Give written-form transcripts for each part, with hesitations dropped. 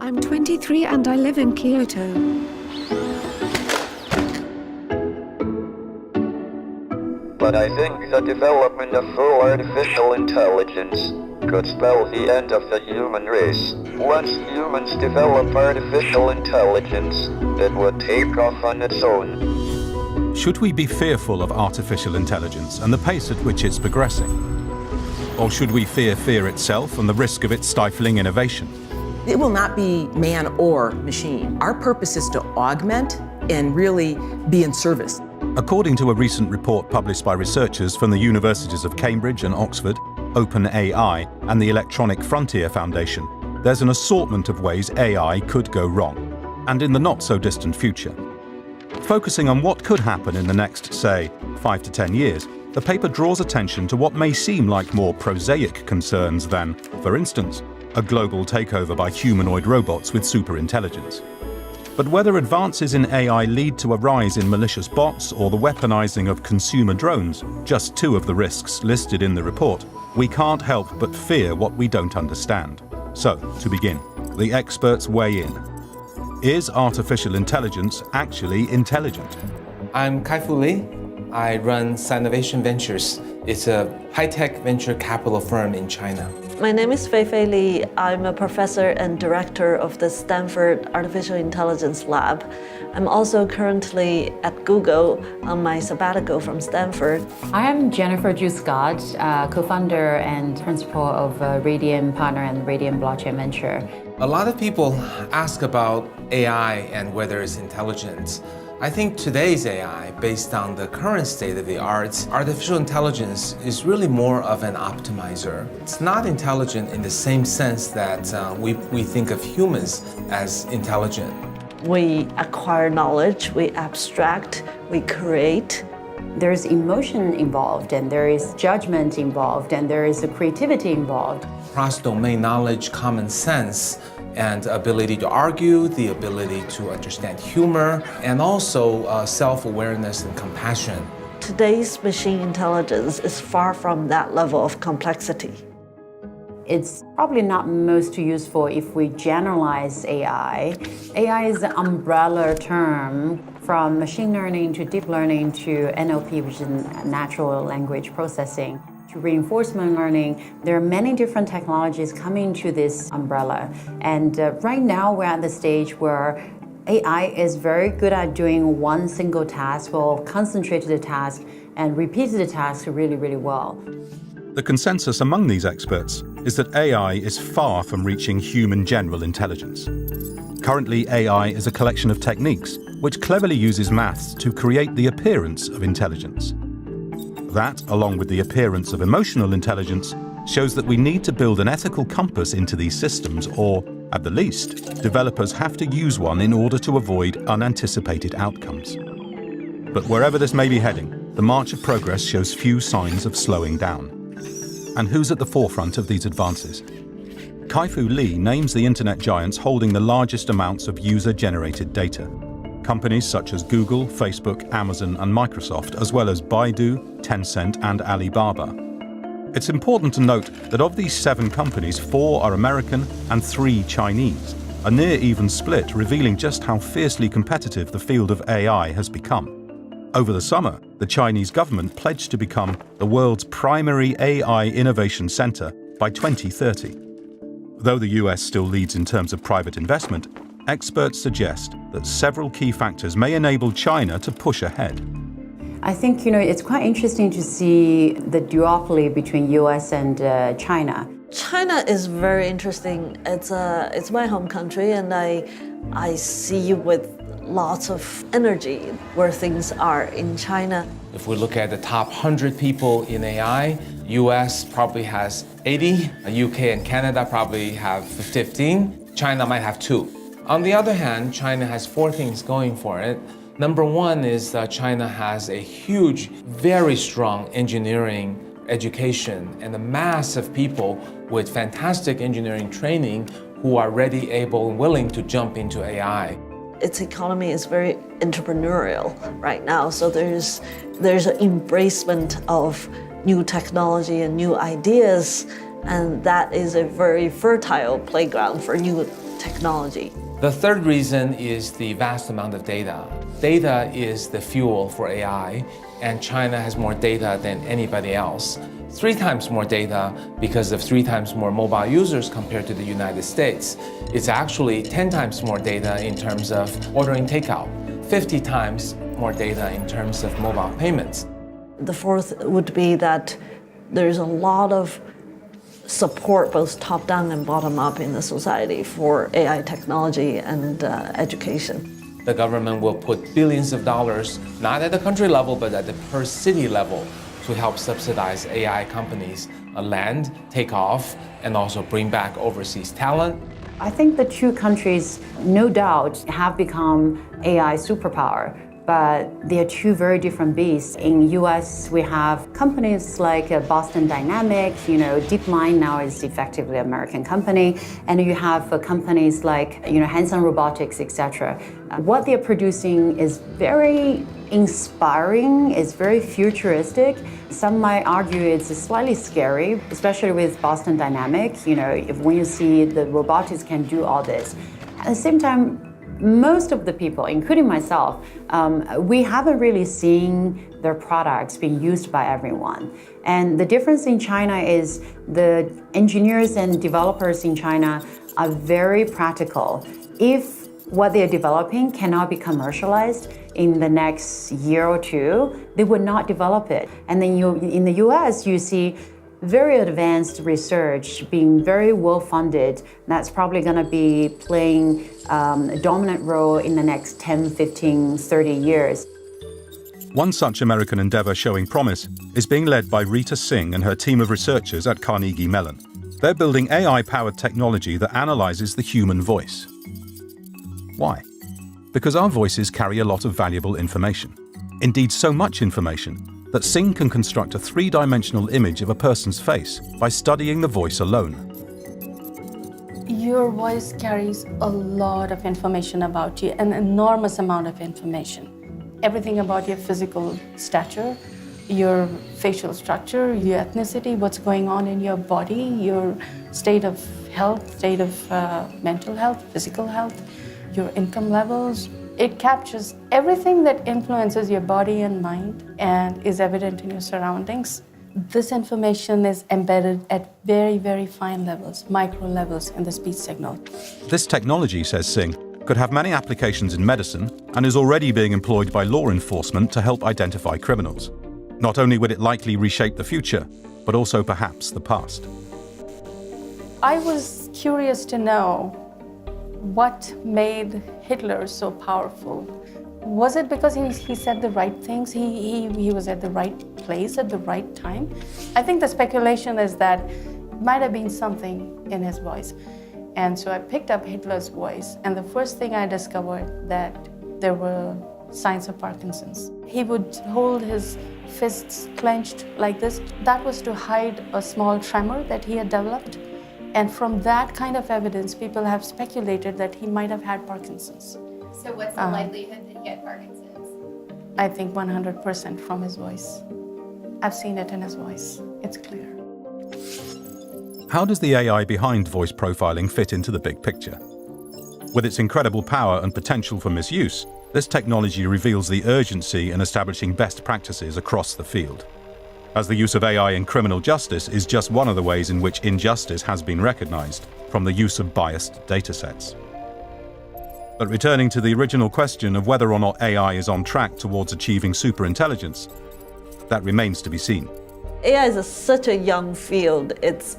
I'm 23 and I live in Kyoto. But I think the development of full artificial intelligence could spell the end of the human race. Once humans develop artificial intelligence, it would take off on its own. Should we be fearful of artificial intelligence and the pace at which it's progressing? Or should we fear itself and the risk of it stifling innovation? It will not be man or machine. Our purpose is to augment and really be in service. According to a recent report published by researchers from the universities of Cambridge and Oxford, OpenAI, and the Electronic Frontier Foundation, there's an assortment of ways AI could go wrong, and in the not-so-distant future. Focusing on what could happen in the next, say, 5 to 10 years, the paper draws attention to what may seem like more prosaic concerns than, for instance, a global takeover by humanoid robots with superintelligence. But whether advances in AI lead to a rise in malicious bots or the weaponizing of consumer drones, just two of the risks listed in the report, we can't help but fear what we don't understand. So, to begin, the experts weigh in. Is artificial intelligence actually intelligent? I'm Fei-Fei Li. I run Sinovation Ventures. It's a high-tech venture capital firm in China. My name is Fei-Fei Li. I'm a professor and director of the Stanford Artificial Intelligence Lab. I'm also currently at Google on my sabbatical from Stanford. I am Jennifer Ju Scott, co-founder and principal of Radian partner and Radian blockchain venture. A lot of people ask about AI and whether it's intelligent. I think today's AI, based on the current state of the art, artificial intelligence is really more of an optimizer. It's not intelligent in the same sense that we think of humans as intelligent. We acquire knowledge, we abstract, we create. There's emotion involved, and there is judgment involved, and there is a creativity involved. Cross-domain knowledge, common sense, and ability to argue, the ability to understand humor, and also self-awareness and compassion. Today's machine intelligence is far from that level of complexity. It's probably not most useful if we generalize AI. AI is an umbrella term from machine learning to deep learning to NLP, which is natural language processing, to reinforcement learning. There are many different technologies coming to this umbrella. And right now we're at the stage where AI is very good at doing one single task, will concentrate the task and repeat the task really, really well. The consensus among these experts is that AI is far from reaching human general intelligence. Currently, AI is a collection of techniques which cleverly uses maths to create the appearance of intelligence. That, along with the appearance of emotional intelligence, shows that we need to build an ethical compass into these systems, or, at the least, developers have to use one in order to avoid unanticipated outcomes. But wherever this may be heading, the march of progress shows few signs of slowing down. And who's at the forefront of these advances? Fei-Fei Li names the internet giants holding the largest amounts of user-generated data. Companies such as Google, Facebook, Amazon, and Microsoft, as well as Baidu, Tencent, and Alibaba. It's important to note that of these 7 companies, 4 are American and 3 Chinese, a near even split revealing just how fiercely competitive the field of AI has become. Over the summer, the Chinese government pledged to become the world's primary AI innovation center by 2030. Though the US still leads in terms of private investment, experts suggest that several key factors may enable China to push ahead. I think, it's quite interesting to see the duopoly between US and China. China is very interesting. It's my home country, and I see with lots of energy where things are in China. If we look at the top 100 people in AI, US probably has 80, UK and Canada probably have 15, China might have 2. On the other hand, China has 4 things going for it. Number 1 is that China has a huge, very strong engineering education and a mass of people with fantastic engineering training who are ready, able, and willing to jump into AI. Its economy is very entrepreneurial right now, so there's an embracement of new technology and new ideas, and that is a very fertile playground for new technology. The third reason is the vast amount of data. Data is the fuel for AI, and China has more data than anybody else. 3 times more data because of 3 times more mobile users compared to the United States. It's actually 10 times more data in terms of ordering takeout, 50 times more data in terms of mobile payments. The fourth would be that there's a lot of support, both top-down and bottom-up in the society for AI technology and education. The government will put billions of dollars, not at the country level, but at the per city level, to help subsidize AI companies land, take off, and also bring back overseas talent. I think the two countries, no doubt, have become AI superpower, but they are two very different beasts. In US, we have companies like Boston Dynamics, DeepMind now is effectively an American company, and you have companies like, Hanson Robotics, etc. What they're producing is very inspiring, it's very futuristic. Some might argue it's slightly scary, especially with Boston Dynamics, when you see the robotics can do all this. At the same time, most of the people, including myself, we haven't really seen their products being used by everyone. And the difference in China is the engineers and developers in China are very practical. If what they're developing cannot be commercialized in the next year or two, they would not develop it. And then in the US, you see very advanced research being very well funded. That's probably going to be playing a dominant role in the next 10, 15, 30 years. One such American endeavour showing promise is being led by Rita Singh and her team of researchers at Carnegie Mellon. They're building AI-powered technology that analyses the human voice. Why? Because our voices carry a lot of valuable information. Indeed, so much information that Singh can construct a 3-dimensional image of a person's face by studying the voice alone. Your voice carries a lot of information about you, an enormous amount of information. Everything about your physical stature, your facial structure, your ethnicity, what's going on in your body, your state of health, state of mental health, physical health, your income levels. It captures everything that influences your body and mind and is evident in your surroundings. This information is embedded at very, very fine levels, micro levels in the speech signal. This technology, says Singh, could have many applications in medicine and is already being employed by law enforcement to help identify criminals. Not only would it likely reshape the future, but also perhaps the past. I was curious to know what made Hitler so powerful. Was it because he said the right things? He was at the right place at the right time? I think the speculation is that it might have been something in his voice. And so I picked up Hitler's voice, and the first thing I discovered that there were signs of Parkinson's. He would hold his fists clenched like this. That was to hide a small tremor that he had developed. And from that kind of evidence, people have speculated that he might have had Parkinson's. So what's the likelihood that he had Parkinson's? I think 100% from his voice. I've seen it in his voice. It's clear. How does the AI behind voice profiling fit into the big picture? With its incredible power and potential for misuse, this technology reveals the urgency in establishing best practices across the field. As the use of AI in criminal justice is just one of the ways in which injustice has been recognized, from the use of biased datasets. But returning to the original question of whether or not AI is on track towards achieving superintelligence, that remains to be seen. AI is such a young field. It's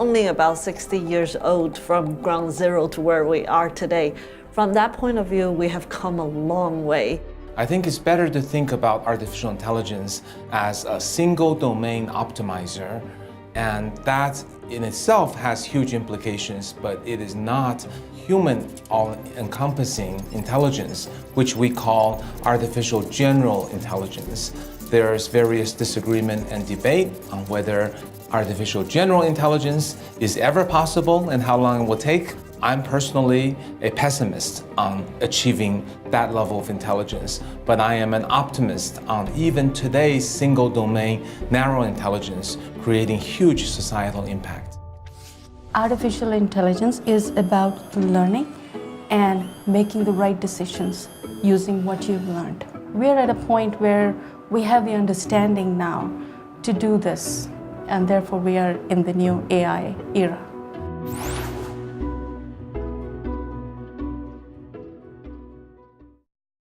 only about 60 years old from ground zero to where we are today. From that point of view, we have come a long way. I think it's better to think about artificial intelligence as a single domain optimizer, and that in itself has huge implications, but it is not human all-encompassing intelligence, which we call artificial general intelligence. There's various disagreement and debate on whether artificial general intelligence is ever possible and how long it will take. I'm personally a pessimist on achieving that level of intelligence, but I am an optimist on even today's single domain narrow intelligence creating huge societal impact. Artificial intelligence is about learning and making the right decisions using what you've learned. We're at a point where we have the understanding now to do this, and therefore we are in the new AI era.